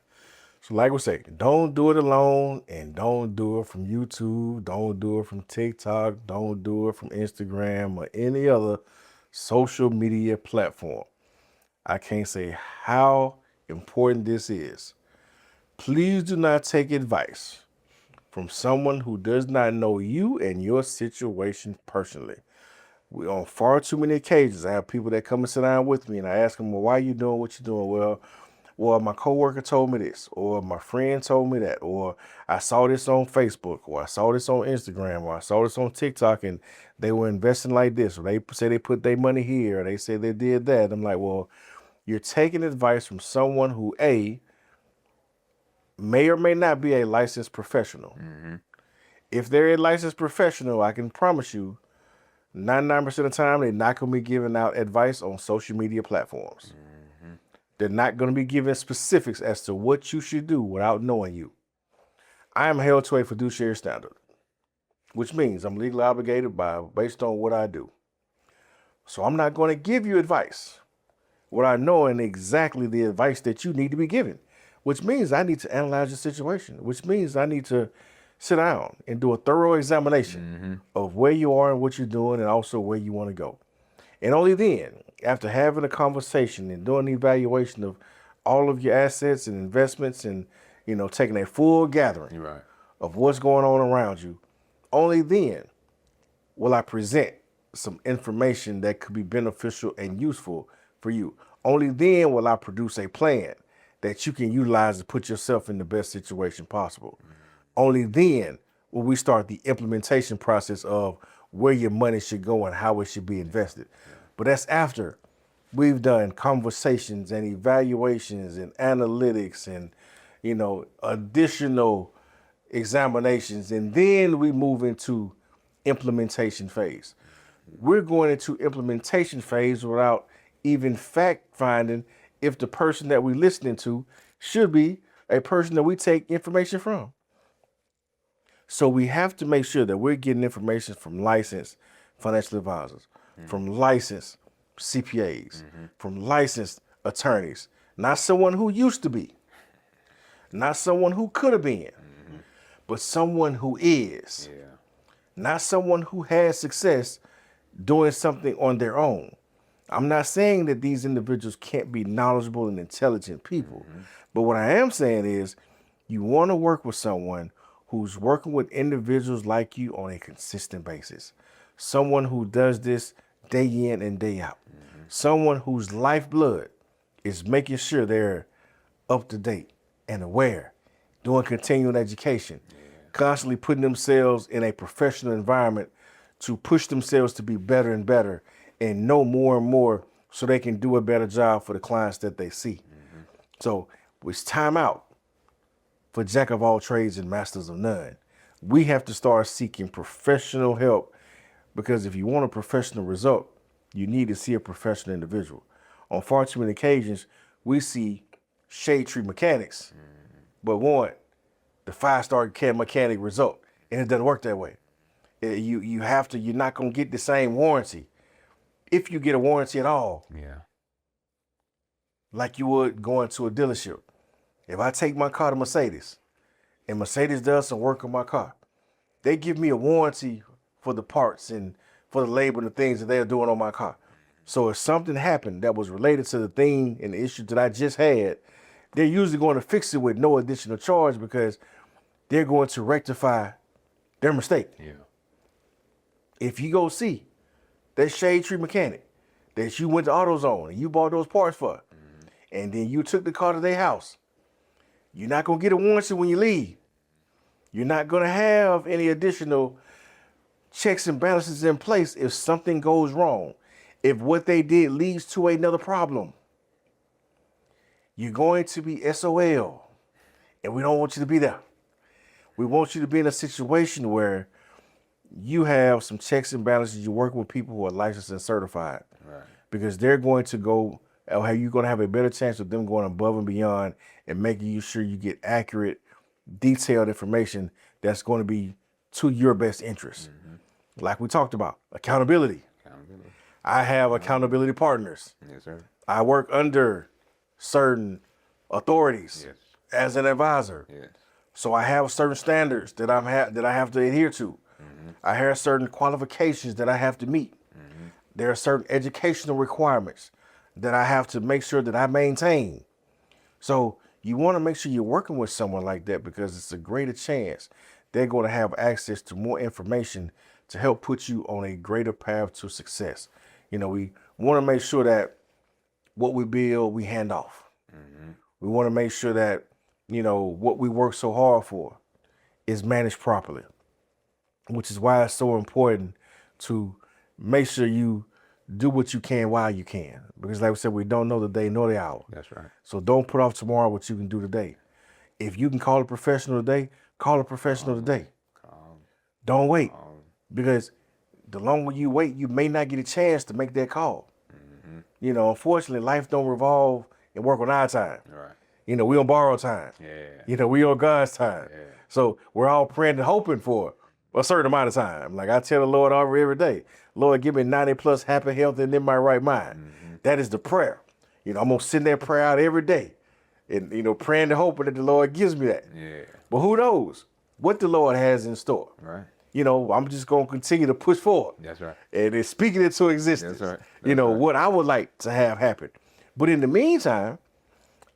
So like we say, don't do it alone, and don't do it from YouTube. Don't do it from TikTok. Don't do it from Instagram or any other social media platform. I can't say how important this is. Please do not take advice from someone who does not know you and your situation personally. We on far too many occasions, I have people that come and sit down with me, and I ask them, well, why are you doing what you're doing? Well, my coworker told me this, or my friend told me that, or I saw this on Facebook, or I saw this on Instagram, or I saw this on TikTok, and they were investing like this, or they say they put their money here, or they say they did that. I'm like, well, you're taking advice from someone who, A, may or may not be a licensed professional. If they're a licensed professional, I can promise you, 99% of the time, they're not going to be giving out advice on social media platforms. They're not going to be giving specifics as to what you should do without knowing you. I am held to a fiduciary standard, which means I'm legally obligated based on what I do. So I'm not going to give you advice without knowing exactly the advice that you need to be given, which means I need to analyze your situation, which means I need to sit down and do a thorough examination of where you are and what you're doing, and also where you want to go. And only then, after having a conversation and doing the evaluation of all of your assets and investments, and taking a full gathering of what's going on around you, only then will I present some information that could be beneficial and useful for you. Only then will I produce a plan that you can utilize to put yourself in the best situation possible. Only then will we start the implementation process of where your money should go and how it should be invested. But that's after we've done conversations and evaluations and analytics and, additional examinations. And then we move into implementation phase. We're going into implementation phase without even fact finding if the person that we're listening to should be a person that we take information from. So we have to make sure that we're getting information from licensed financial advisors, from licensed CPAs, from licensed attorneys, not someone who used to be, not someone who could have been, but someone who is, not someone who has success doing something on their own. I'm not saying that these individuals can't be knowledgeable and intelligent people, but what I am saying is you want to work with someone who's working with individuals like you on a consistent basis, someone who does this day in and day out, someone whose lifeblood is making sure they're up to date and aware, doing continuing education, constantly putting themselves in a professional environment to push themselves to be better and better and know more and more so they can do a better job for the clients that they see. So it's time out for jack of all trades and masters of none. We have to start seeking professional help, because if you want a professional result, you need to see a professional individual. On far too many occasions, we see shade tree mechanics, but want the 5-star mechanic result, and it doesn't work that way. You're not gonna get the same warranty, if you get a warranty at all, like you would going to a dealership. If I take my car to Mercedes and Mercedes does some work on my car, they give me a warranty for the parts and for the labor and the things that they're doing on my car. So if something happened that was related to the thing and the issue that I just had, they're usually going to fix it with no additional charge, because they're going to rectify their mistake. If you go see that shade tree mechanic that you went to AutoZone and you bought those parts for, and then you took the car to their house, you're not going to get a warranty when you leave. You're not going to have any additional checks and balances in place if something goes wrong. If what they did leads to another problem, you're going to be SOL, and we don't want you to be there. We want you to be in a situation where you have some checks and balances. You're working with people who are licensed and certified, because they're going to go, or you're going to have a better chance of them going above and beyond and making sure you get accurate, detailed information that's going to be to your best interest. Like we talked about, accountability. I have accountability partners. I work under certain authorities as an advisor. So I have certain standards that I have to adhere to. I have certain qualifications that I have to meet. There are certain educational requirements that I have to make sure that I maintain. So you want to make sure you're working with someone like that, because it's a greater chance they're going to have access to more information to help put you on a greater path to success. We want to make sure that what we build, we hand off. We want to make sure that, what we work so hard for is managed properly, which is why it's so important to make sure you do what you can while you can. Because like we said, we don't know the day nor the hour. That's right. So don't put off tomorrow what you can do today. If you can call a professional today, call a professional today. Don't wait, because the longer you wait, you may not get a chance to make that call. Unfortunately, life don't revolve and work on our time. We on borrowed time. We on God's time. So we're all praying and hoping for a certain amount of time. Like I tell the Lord every day, Lord, give me 90 plus happy, health, and in my right mind. That is the prayer. I'm going to send that prayer out every day, and, praying and hoping that the Lord gives me that. But who knows what the Lord has in store. I'm just going to continue to push forward. That's right. And it's speaking it to existence. That's right. What I would like to have happen. But in the meantime,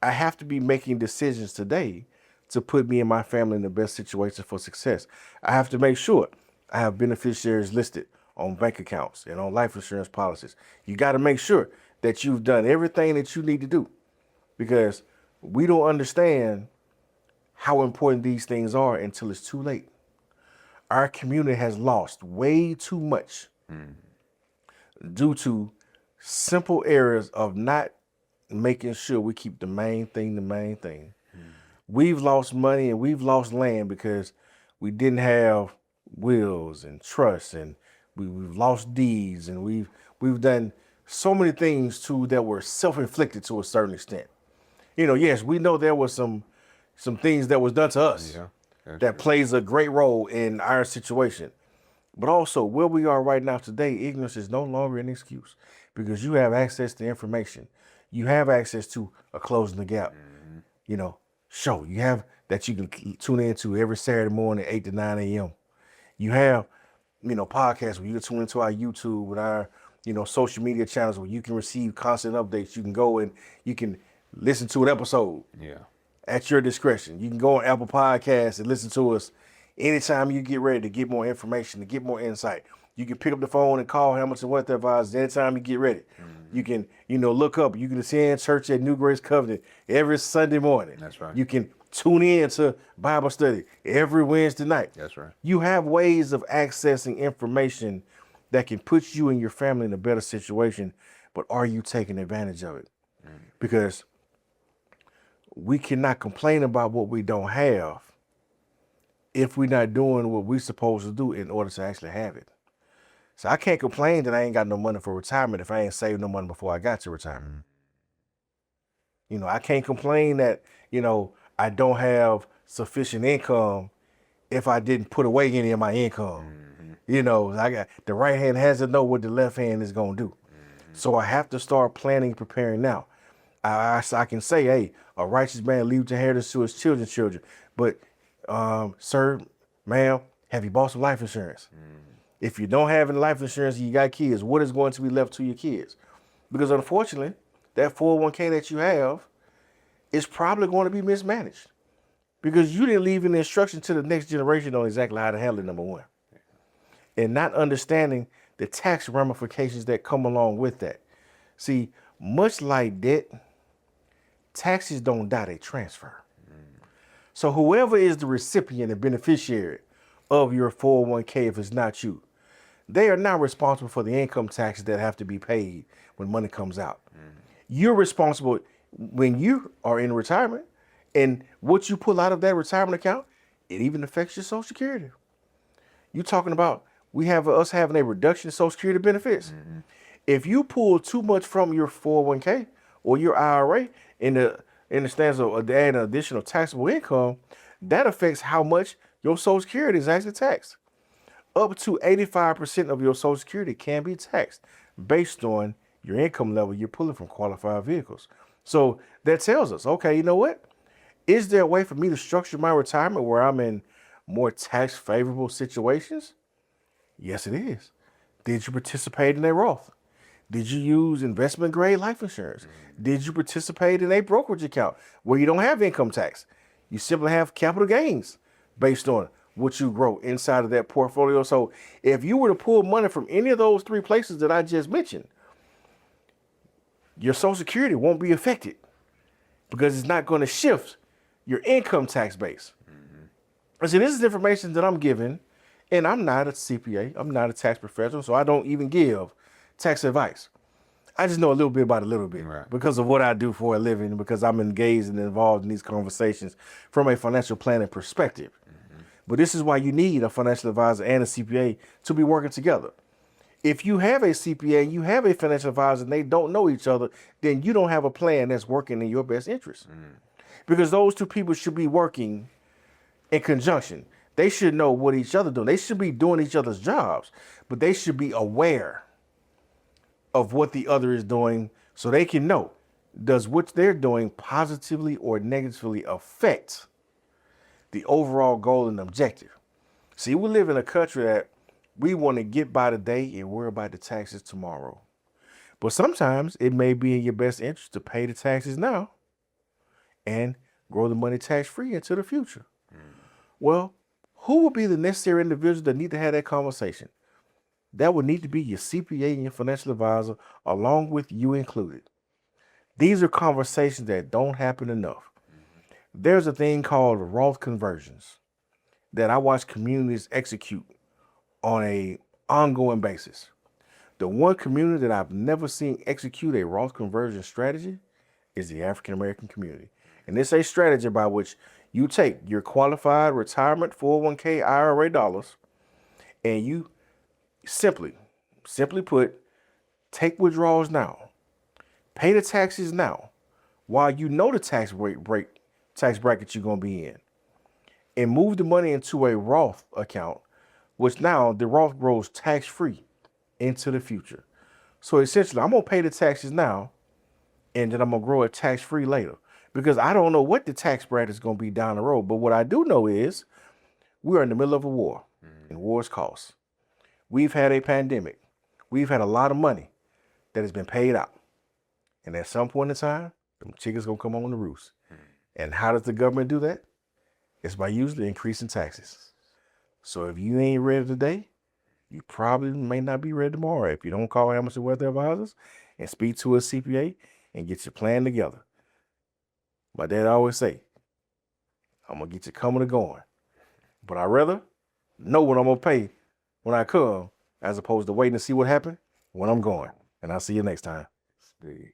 I have to be making decisions today to put me and my family in the best situation for success. I have to make sure I have beneficiaries listed on bank accounts and on life insurance policies. You got to make sure that you've done everything that you need to do, because we don't understand how important these things are until it's too late. Our community has lost way too much due to simple errors of not making sure we keep the main thing the main thing. We've lost money and we've lost land because we didn't have wills and trusts, and we've lost deeds, and we've done so many things too that were self-inflicted to a certain extent. Yes, we know there was some things that was done to us. that plays a great role in our situation. But also, where we are right now today, ignorance is no longer an excuse because you have access to information. You have access to a Closing the Gap, show. You have that you can tune into every Saturday morning, 8 to 9 a.m. You have, podcasts where you can tune into our YouTube with our, social media channels where you can receive constant updates. You can go and you can listen to an episode at your discretion. You can go on Apple Podcasts and listen to us anytime you get ready to get more information, to get more insight. You can pick up the phone and call Hamilton Wealth Advisors anytime you get ready. You can, look up. You can attend church at New Grace Covenant every Sunday morning. That's right. You can tune in to Bible study every Wednesday night. That's right. You have ways of accessing information that can put you and your family in a better situation, but are you taking advantage of it? Because we cannot complain about what we don't have if we're not doing what we're supposed to do in order to actually have it. So I can't complain that I ain't got no money for retirement if I ain't saved no money before I got to retirement. I can't complain that, I don't have sufficient income if I didn't put away any of my income. I got the right hand has to know what the left hand is going to do. So I have to start planning, preparing now. I can say, hey, a righteous man leaves inheritance to his children's children. But, sir, ma'am, have you bought some life insurance? If you don't have any life insurance and you got kids, what is going to be left to your kids? Because unfortunately, that 401k that you have is probably going to be mismanaged because you didn't leave any instruction to the next generation on exactly how to handle it, number one. And not understanding the tax ramifications that come along with that. See, much like debt, taxes don't die, they transfer. So whoever is the recipient and beneficiary of your 401k, if it's not you, they are not responsible for the income taxes that have to be paid when money comes out. You're responsible when you are in retirement, and what you pull out of that retirement account, it even affects your Social Security. You're talking about us having a reduction in Social Security benefits. If you pull too much from your 401k or your IRA in the stance of adding additional taxable income, that affects how much your Social Security is actually taxed. Up to 85% of your Social Security can be taxed based on your income level you're pulling from qualified vehicles. So that tells us, okay, you know what? Is there a way for me to structure my retirement where I'm in more tax favorable situations? Yes, it is. Did you participate in a Roth? Did you use investment grade life insurance? Did you participate in a brokerage account where you don't have income tax? You simply have capital gains based on what you grow inside of that portfolio. So if you were to pull money from any of those three places that I just mentioned, your Social Security won't be affected because it's not going to shift your income tax base. I see, this is information that I'm giving, and I'm not a CPA. I'm not a tax professional, so I don't even give tax advice. I just know a little bit about a little bit because of what I do for a living, because I'm engaged and involved in these conversations from a financial planning perspective. But this is why you need a financial advisor and a CPA to be working together. If you have a CPA and you have a financial advisor and they don't know each other, then you don't have a plan that's working in your best interest. Because those two people should be working in conjunction. They should know what each other doing. They should be doing each other's jobs, but they should be aware of what the other is doing so they can know, does what they're doing positively or negatively affect the overall goal and objective? See, we live in a country that we want to get by today and worry about the taxes tomorrow. But sometimes it may be in your best interest to pay the taxes now and grow the money tax-free into the future. Well, who will be the necessary individuals that need to have that conversation? That would need to be your CPA and your financial advisor, along with you included. These are conversations that don't happen enough. There's a thing called Roth conversions that I watch communities execute on an ongoing basis. The one community that I've never seen execute a Roth conversion strategy is the African American community. And it's a strategy by which you take your qualified retirement 401k IRA dollars and you simply put, take withdrawals now, pay the taxes now while you know the tax bracket you're going to be in. and move the money into a Roth account, which now the Roth grows tax-free into the future. So essentially, I'm going to pay the taxes now, and then I'm going to grow it tax-free later, because I don't know what the tax bracket is going to be down the road. But what I do know is we are in the middle of a war, and wars cost. We've had a pandemic. We've had a lot of money that has been paid out. And at some point in time, them chickens going to come on the roost. And how does the government do that? It's by usually increasing taxes. So if you ain't ready today, you probably may not be ready tomorrow if you don't call Hamilton Wealth Advisors and speak to a CPA and get your plan together. My dad always say, I'm going to get you coming or going. But I'd rather know what I'm going to pay when I come as opposed to waiting to see what happened when I'm going. And I'll see you next time. Steve.